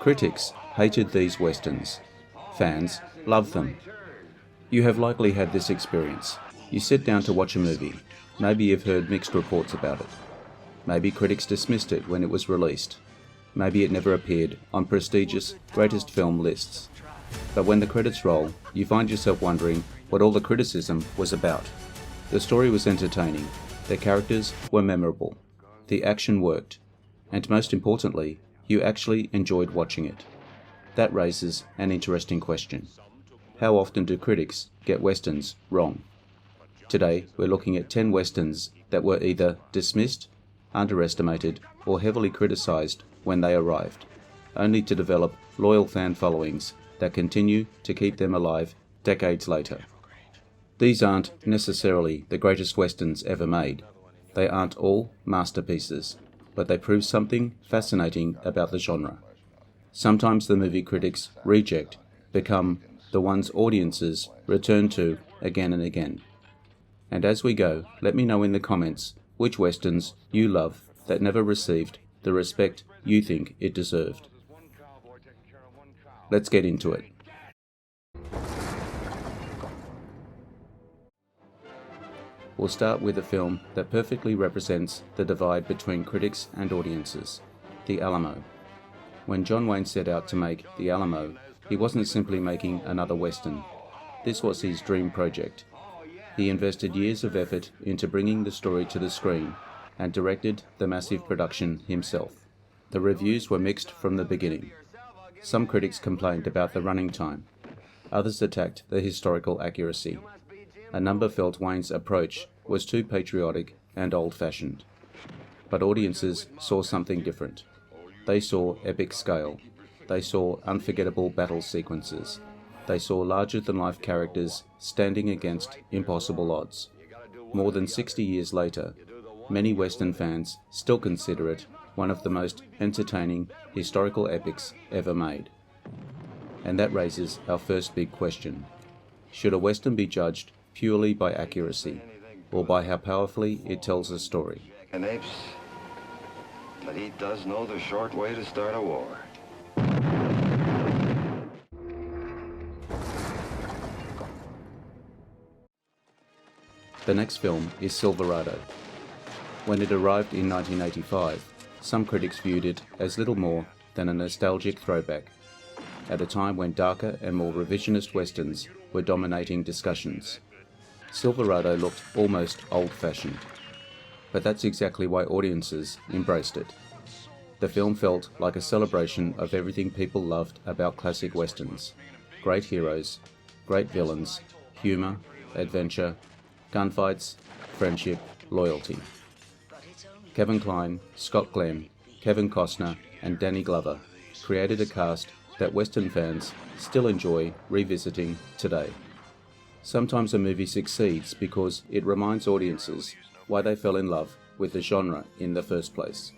Critics hated these westerns. Fans loved them. You have likely had this experience. You sit down to watch a movie. Maybe you've heard mixed reports about it. Maybe critics dismissed it when it was released. Maybe it never appeared on prestigious greatest film lists. But when the credits roll, you find yourself wondering what all the criticism was about. The story was entertaining, the characters were memorable, the action worked, and most importantly, you actually enjoyed watching it. That raises an interesting question. How often do critics get westerns wrong? Today, we're looking at 10 westerns that were either dismissed, underestimated, or heavily criticized when they arrived, only to develop loyal fan followings that continue to keep them alive decades later. These aren't necessarily the greatest westerns ever made. They aren't all masterpieces, but they prove something fascinating about the genre. Sometimes the movie critics reject become the ones audiences return to again and again. And as we go, let me know in the comments which westerns you love that never received the respect you think it deserved. Let's get into it. We'll start with a film that perfectly represents the divide between critics and audiences, The Alamo. When John Wayne set out to make The Alamo, he wasn't simply making another western. This was his dream project. He invested years of effort into bringing the story to the screen and directed the massive production himself. The reviews were mixed from the beginning. Some critics complained about the running time. Others attacked the historical accuracy. A number felt Wayne's approach was too patriotic and old-fashioned. But audiences saw something different. They saw epic scale. They saw unforgettable battle sequences. They saw larger-than-life characters standing against impossible odds. More than 60 years later, many Western fans still consider it one of the most entertaining historical epics ever made. And that raises our first big question. Should a Western be judged purely by accuracy, or by how powerfully it tells a story? Apes, but he does know the short way to start a war. The next film is Silverado. When it arrived in 1985, some critics viewed it as little more than a nostalgic throwback, at a time when darker and more revisionist westerns were dominating discussions. Silverado looked almost old-fashioned, but that's exactly why audiences embraced it. The film felt like a celebration of everything people loved about classic westerns: great heroes, great villains, humor, adventure, gunfights, friendship, loyalty. Kevin Kline, Scott Glenn, Kevin Costner, and Danny Glover created a cast that Western fans still enjoy revisiting today. Sometimes a movie succeeds because it reminds audiences why they fell in love with the genre in the first place.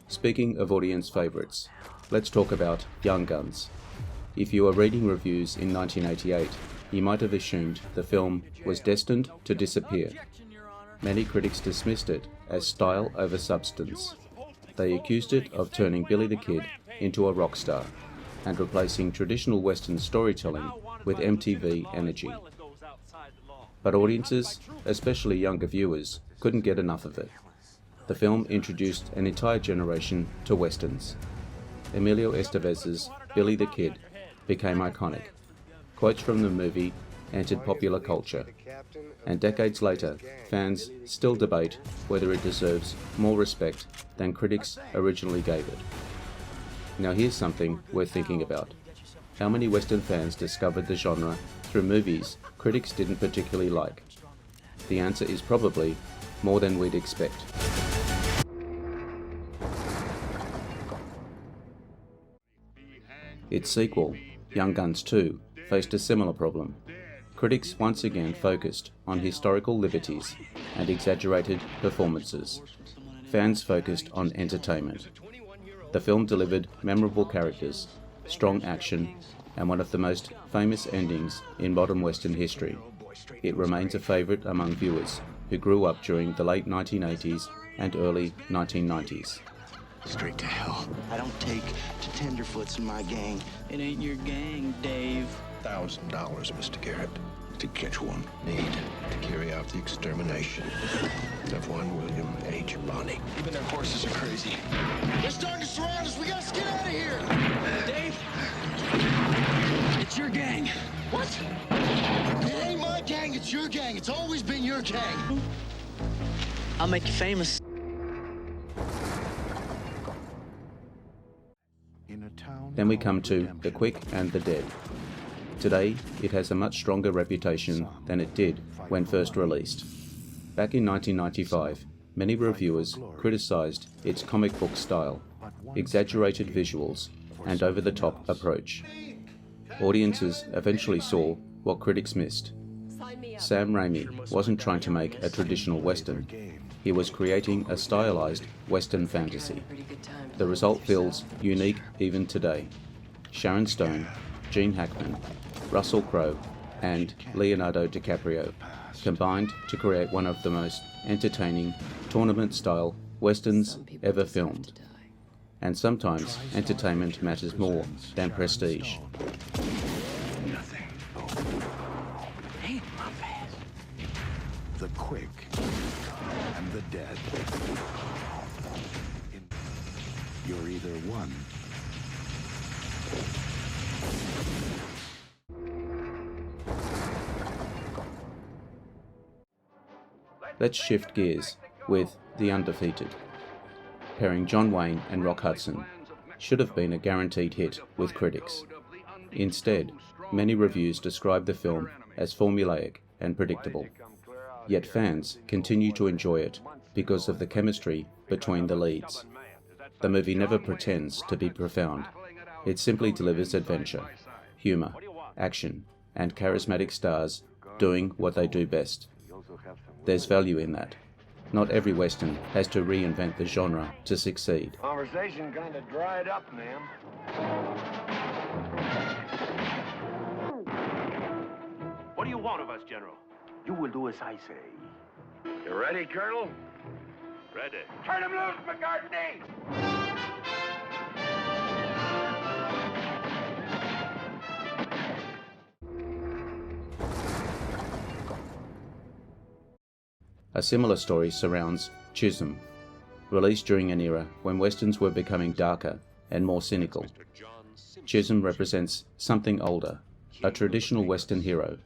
Speaking of audience favourites, let's talk about Young Guns. If you were reading reviews in 1988, you might have assumed the film was destined to disappear. Many critics dismissed it as style over substance. They accused it of turning Billy the Kid into a rock star and replacing traditional Western storytelling with MTV energy. But audiences, especially younger viewers, couldn't get enough of it. The film introduced an entire generation to Westerns. Emilio Estevez's Billy the Kid became iconic. Quotes from the movie entered popular culture, and decades later, fans still debate whether it deserves more respect than critics originally gave it. Now here's something worth thinking about. How many Western fans discovered the genre through movies critics didn't particularly like? The answer is probably more than we'd expect. Its sequel, Young Guns 2, faced a similar problem. Critics once again focused on historical liberties and exaggerated performances. Fans focused on entertainment. The film delivered memorable characters, strong action, and one of the most famous endings in modern Western history. It remains a favourite among viewers who grew up during the late 1980s and early 1990s. Straight to hell. I don't take to tenderfoots in my gang. It ain't your gang, Dave. $1,000, Mr. Garrett, to catch one. Need to carry out the extermination of one William H. Bonney. Even their horses are crazy. They're starting to surround us. We gotta get out of here. Dave, it's your gang. What? It ain't my gang. It's your gang. It's always been your gang. I'll make you famous. Then we come to The Quick and the Dead. Today, it has a much stronger reputation than it did when first released. Back in 1995, many reviewers criticised its comic book style, exaggerated visuals, and over-the-top approach. Audiences eventually saw what critics missed. Sam Raimi wasn't trying to make a traditional Western. He was creating a stylized Western fantasy. The result feels unique even today. Sharon Stone, Gene Hackman, Russell Crowe, and Leonardo DiCaprio combined to create one of the most entertaining tournament-style Westerns ever filmed. And sometimes entertainment matters more than prestige. Hey, my fast. The Quick and the Dead. You're either one Let's shift gears with The Undefeated. Pairing John Wayne and Rock Hudson should have been a guaranteed hit with critics. Instead, many reviews describe the film as formulaic and predictable. Yet fans continue to enjoy it because of the chemistry between the leads. The movie never pretends to be profound. It simply delivers adventure, humour, action, and charismatic stars doing what they do best. There's value in that. Not every Western has to reinvent the genre to succeed. Conversation kind of dried up, ma'am. What do you want of us, General? You will do as I say. You ready, Colonel? Ready. Turn him loose, McCartney! A similar story surrounds Chisholm, released during an era when Westerns were becoming darker and more cynical. Chisholm represents something older, a traditional Western hero,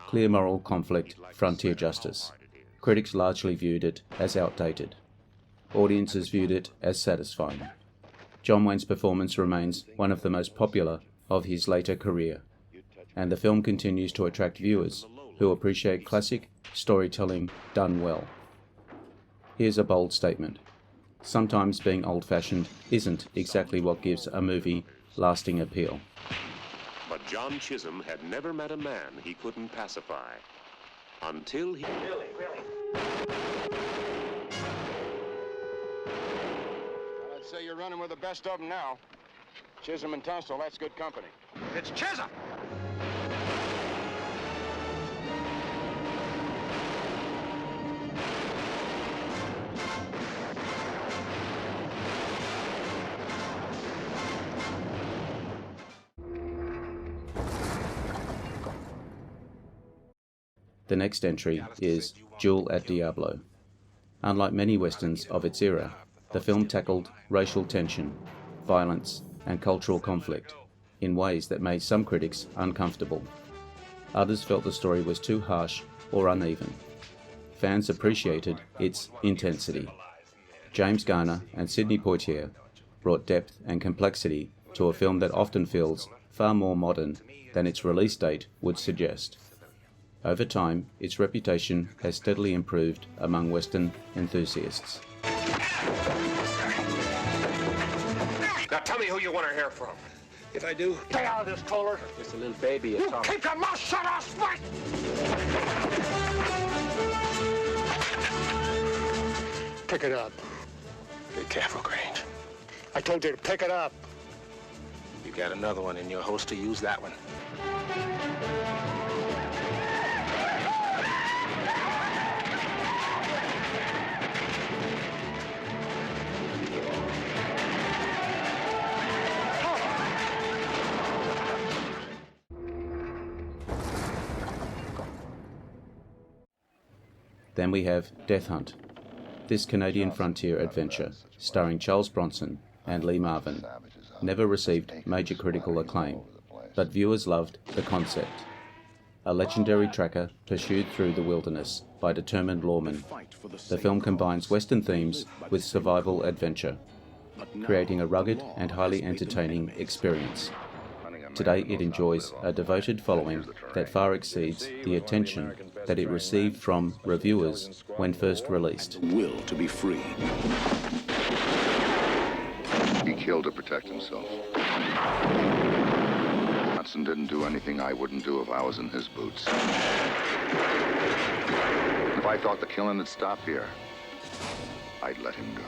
clear moral conflict, frontier justice. Critics largely viewed it as outdated. Audiences viewed it as satisfying. John Wayne's performance remains one of the most popular of his later career, and the film continues to attract viewers who appreciate classic storytelling done well. Here's a bold statement. Sometimes being old-fashioned isn't exactly what gives a movie lasting appeal. But John Chisholm had never met a man he couldn't pacify. Until he... I'd say you're running with the best of them now. Chisholm and Tunstall, that's good company. It's Chisholm! The next entry is Duel at Diablo. Unlike many Westerns of its era, the film tackled racial tension, violence, and cultural conflict in ways that made some critics uncomfortable. Others felt the story was too harsh or uneven. Fans appreciated its intensity. James Garner and Sidney Poitier brought depth and complexity to a film that often feels far more modern than its release date would suggest. Over time, its reputation has steadily improved among Western enthusiasts. Now tell me who you want to hear from. If I do, Stay out of this, Kohler. just a little baby. You keep your mouth shut, I'll split! Pick it up. Be careful, Grange. I told you to pick it up. You Got another one in your holster, use that one. Then we have Death Hunt. This Canadian frontier adventure, starring Charles Bronson and Lee Marvin, never received major critical acclaim, but viewers loved the concept. A legendary tracker pursued through the wilderness by determined lawmen, the film combines Western themes with survival adventure, creating a rugged and highly entertaining experience. Today it enjoys a devoted following that far exceeds the attention that it received from reviewers when first released. Will to be free. He killed to protect himself. Hudson didn't do anything I wouldn't do if I was in his boots. If I thought the killing would stop here, I'd let him go.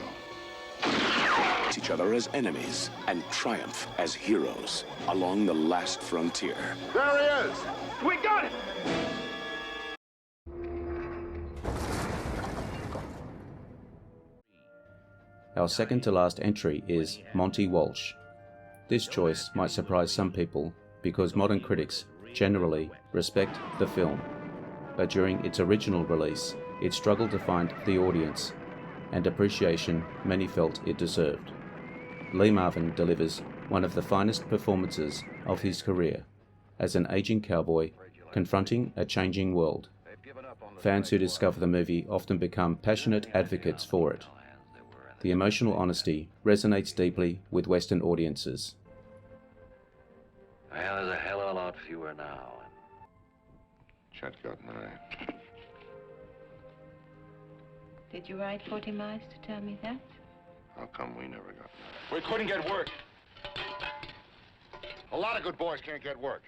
Each other as enemies and triumph as heroes along the last frontier. There he is! We got it! Our second to last entry is Monty Walsh. This choice might surprise some people because modern critics generally respect the film, but during its original release, it struggled to find the audience and appreciation many felt it deserved. Lee Marvin delivers one of the finest performances of his career as an aging cowboy confronting a changing world. Fans who discover the movie often become passionate advocates for it. The emotional honesty resonates deeply with Western audiences. Well, there's a hell of a lot fewer now. Chet got an eye. Did you ride 40 miles to tell me that? How come we never got an We couldn't get work. A lot of good boys can't get work.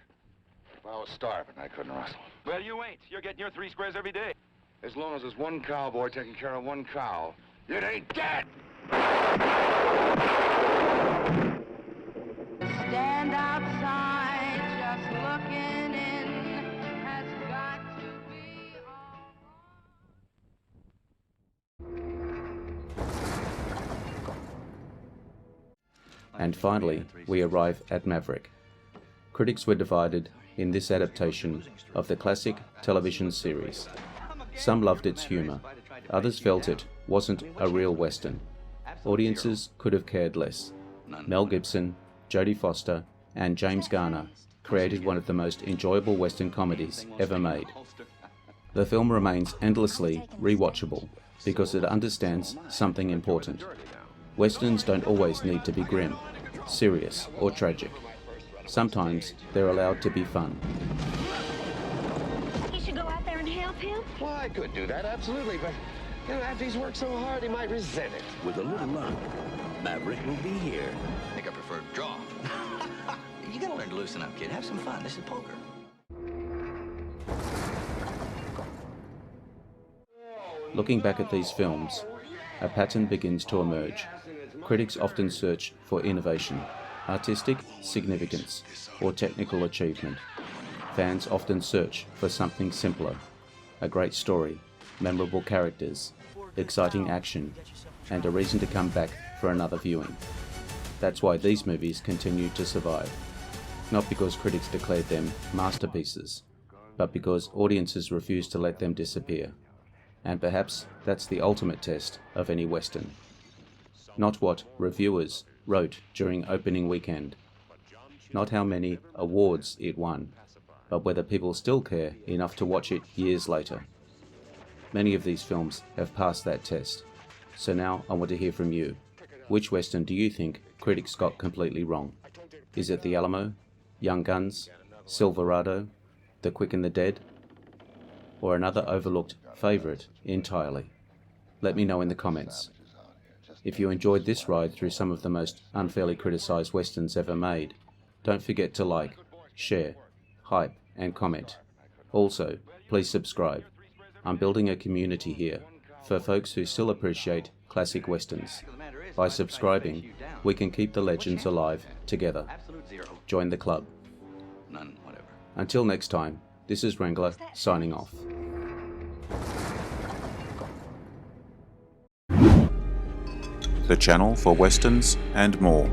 If I was starving, I couldn't rustle. Well, you ain't. You're getting your 3 squares every day. As long as there's one cowboy taking care of one cow, it ain't dead! Stand outside, just looking in, has got to be all. And finally, we arrive at Maverick. Critics were divided in this adaptation of the classic television series. Some loved its humour, others felt it wasn't a real Western. Audiences could have cared less. Mel Gibson, Jodie Foster, and James Garner created one of the most enjoyable Western comedies ever made. The film remains endlessly rewatchable because it understands something important. Westerns don't always need to be grim, serious, or tragic. Sometimes they're allowed to be fun. You should go out there and help him. Well, I could do that, absolutely, but, you know, after he's worked so hard, he might resent it. With a little luck, Maverick will be here. I think I prefer to draw. You gotta learn to loosen up, kid. Have some fun. This is poker. Looking back at these films, a pattern begins to emerge. Critics often search for innovation, artistic significance, or technical achievement. Fans often search for something simpler, a great story, memorable characters, exciting action, and a reason to come back for another viewing. That's why these movies continue to survive. Not because critics declared them masterpieces, but because audiences refuse to let them disappear. And perhaps that's the ultimate test of any Western. Not what reviewers wrote during opening weekend, not how many awards it won, but whether people still care enough to watch it years later. Many of these films have passed that test, so now I want to hear from you. Which Western do you think critics got completely wrong? Is it The Alamo, Young Guns, Silverado, The Quick and the Dead, or another overlooked favourite entirely? Let me know in the comments. If you enjoyed this ride through some of the most unfairly criticised Westerns ever made, don't forget to like, share, hype and comment. Also, please subscribe. I'm building a community here for folks who still appreciate classic Westerns. By subscribing, we can keep the legends alive together. Join the club. None, whatever. Until next time, this is Wrangler signing off. The channel for westerns and more.